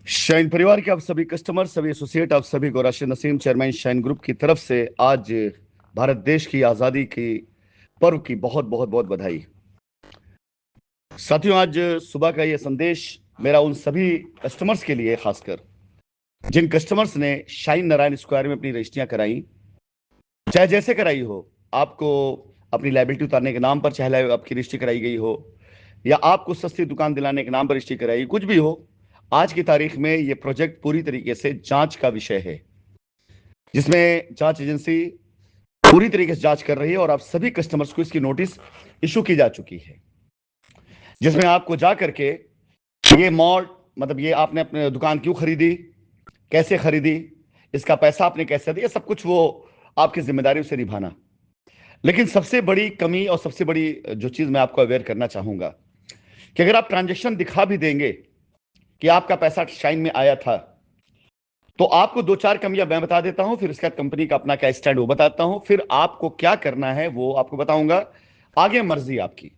Shine परिवार के आप सभी कस्टमर, सभी एसोसिएट, आप सभी को Rashid Naseem chairman shine group की तरफ से आज भारत देश की आज़ादी की पर्व की बहुत बहुत बहुत बधाई। साथियों, आज सुबह का ये संदेश मेरा उन सभी कस्टमर्स के लिए, खासकर जिन कस्टमर्स ने शाइन नारायण स्क्वायर में अपनी रजिस्ट्रियां कराई, चाहे जैसे कराई हो, आपको अपनी लाइबिलिटी उतारने के नाम पर चाहे आपकी रजिस्ट्री कराई गई हो या आपको सस्ती दुकान दिलाने के नाम पर रजिस्ट्री कराई, कुछ भी हो, आज की तारीख में ये प्रोजेक्ट पूरी तरीके से जांच का विषय है, जिसमें जांच एजेंसी पूरी तरीके से जांच कर रही है और आप सभी कस्टमर्स को इसकी नोटिस इशू की जा चुकी है, जिसमें आपको जा करके ये मॉल, मतलब ये आपने अपने दुकान क्यों खरीदी, कैसे खरीदी, इसका पैसा आपने कैसे दिया, सब कुछ वो आपकी जिम्मेदारी से निभाना। लेकिन सबसे बड़ी कमी और सबसे बड़ी जो चीज मैं आपको अवेयर करना चाहूंगा कि अगर आप ट्रांजेक्शन दिखा भी देंगे कि आपका पैसा शाइन में आया था, तो आपको दो चार कमियां मैं बता देता हूं, फिर इसका कंपनी का अपना क्या स्टैंड वो बताता हूं, फिर आपको क्या करना है वो आपको बताऊंगा, आगे मर्जी आपकी।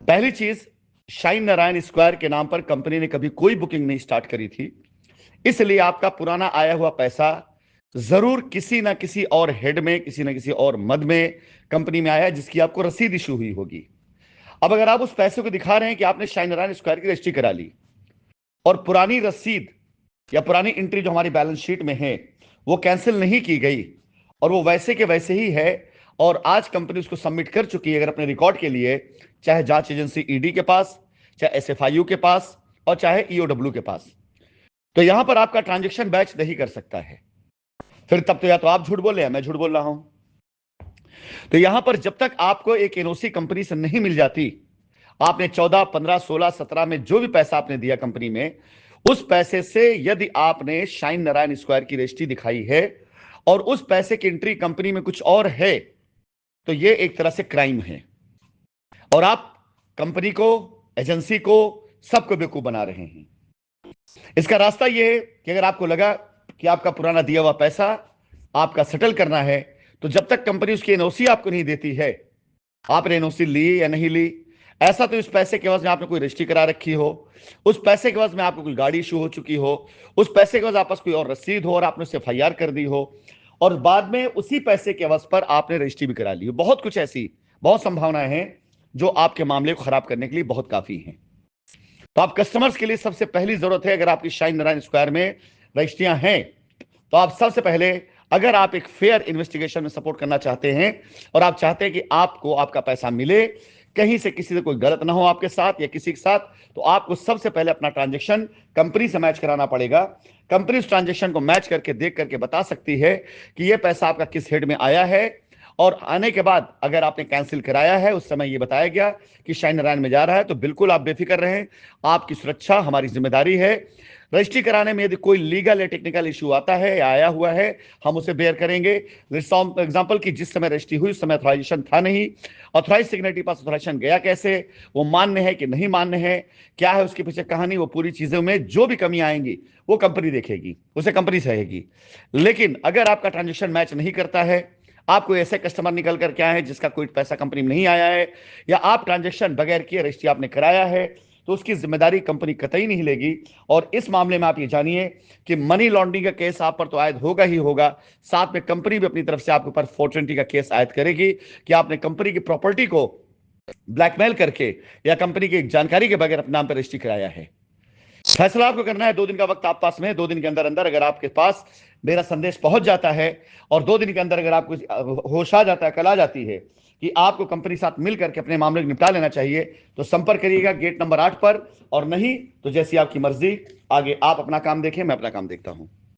पहली चीज, शाइन नारायण स्क्वायर के नाम पर कंपनी ने कभी कोई बुकिंग नहीं स्टार्ट करी थी, इसलिए आपका पुराना आया हुआ पैसा जरूर किसी ना किसी और हेड में, किसी ना किसी और मद में कंपनी में आया, जिसकी आपको रसीद इशू हुई होगी। अब अगर आप उस पैसे को दिखा रहे हैं कि आपने शाइन नारायण स्क्वायर की रजिस्ट्री करा ली और पुरानी रसीद या पुरानी एंट्री जो हमारी बैलेंस शीट में है वो कैंसिल नहीं की गई और वो वैसे के वैसे ही है और आज कंपनी उसको सबमिट कर चुकी है अगर अपने रिकॉर्ड के लिए, चाहे जांच एजेंसी ईडी के पास, चाहे एसएफआईयू के पास और चाहे ईओडब्ल्यू के पास, तो यहां पर आपका ट्रांजेक्शन बैच नहीं कर सकता है। फिर तब तो या तो आप झूठ बोल रहे हैं, मैं झूठ बोल रहा हूं। तो यहां पर जब तक आपको एक एनओसी कंपनी से नहीं मिल जाती, आपने 14, 15, 16, 17 में जो भी पैसा आपने दिया कंपनी में, उस पैसे से यदि आपने शाइन नारायण स्क्वायर की रजिस्ट्री दिखाई है और उस पैसे की एंट्री कंपनी में कुछ और है, तो ये एक तरह से क्राइम है और आप कंपनी को, एजेंसी को, सबको बेवकूफ बना रहे हैं। इसका रास्ता यह है कि अगर आपको लगा कि आपका पुराना दिया हुआ पैसा आपका सेटल करना है, तो जब तक कंपनी उसकी एनओसी आपको नहीं देती है, आपने एनओसी ली या नहीं ली, ऐसा तो इस पैसे के वजह में आपने कोई रजिस्ट्री करा रखी हो, उस पैसे के वजह में आपको कोई गाड़ी इशू हो चुकी हो, उस पैसे के वजह आपस कोई और रसीद हो और आपने उससे एफआईआर कर दी हो और बाद में उसी पैसे के वजह पर आपने रजिस्ट्री भी करा ली हो, बहुत कुछ ऐसी बहुत संभावनाएं हैं जो आपके मामले को खराब करने के लिए बहुत काफी हैं। तो आप कस्टमर्स के लिए सबसे पहली जरूरत है, अगर आपकी शाइन नारायण स्क्वायर में रजिस्ट्रियां हैं, तो आप सबसे पहले, अगर आप एक फेयर इन्वेस्टिगेशन में सपोर्ट करना चाहते हैं और आप चाहते हैं कि आपको आपका पैसा मिले, कहीं से किसी से कोई गलत ना हो आपके साथ या किसी के साथ, तो आपको सबसे पहले अपना ट्रांजेक्शन कंपनी से मैच कराना पड़ेगा। कंपनी उस ट्रांजेक्शन को मैच करके, देख करके बता सकती है कि यह पैसा आपका किस हेड में आया है और आने के बाद अगर आपने कैंसिल कराया है, उस समय यह बताया गया कि शाइन नारायण में जा रहा है, तो बिल्कुल आप बेफिक्र रहें, आपकी सुरक्षा हमारी जिम्मेदारी है। रजिस्ट्री कराने में यदि कोई लीगल या टेक्निकल इशू आता है या आया हुआ है, हम उसे बेयर करेंगे। एग्जाम्पल की जिस समय रजिस्ट्री हुई उस समय ऑथराइजेशन था नहीं, ऑथराइज सिग्नेटरी पास ऑथराइजेशन गया कैसे, वो मान्य है कि नहीं मान्य है, क्या है उसके पीछे कहानी, वो पूरी चीजों में जो भी कमी आएंगी वो कंपनी देखेगी, उसे कंपनी सहेगी। लेकिन अगर आपका ट्रांजेक्शन मैच नहीं करता है, आप कोई ऐसे कस्टमर निकल कर क्या है जिसका कोई पैसा कंपनी में नहीं आया है, या आप ट्रांजेक्शन बगैर किए रजिस्ट्री आपने कराया है, तो उसकी जिम्मेदारी कंपनी कतई नहीं लेगी। और इस मामले में आप ये जानिए कि मनी लॉन्ड्रिंग का केस आप पर तो आयद होगा ही होगा, साथ में कंपनी भी अपनी तरफ से आपके ऊपर 420 का केस आयद करेगी कि आपने कंपनी की प्रॉपर्टी को ब्लैकमेल करके या कंपनी की जानकारी के बगैर अपने नाम पर रजिस्ट्री कराया है। फैसला आपको करना है, 2 दिन का वक्त आप पास में है। 2 दिन के अंदर अंदर अगर आपके पास मेरा संदेश पहुंच जाता है और 2 दिन के अंदर अगर आपको होश आ जाता है, कल आ जाती है कि आपको कंपनी साथ मिल करके अपने मामले को निपटा लेना चाहिए, तो संपर्क करिएगा गेट नंबर 8 पर, और नहीं तो जैसी आपकी मर्जी, आगे आप अपना काम देखें, मैं अपना काम देखता हूं।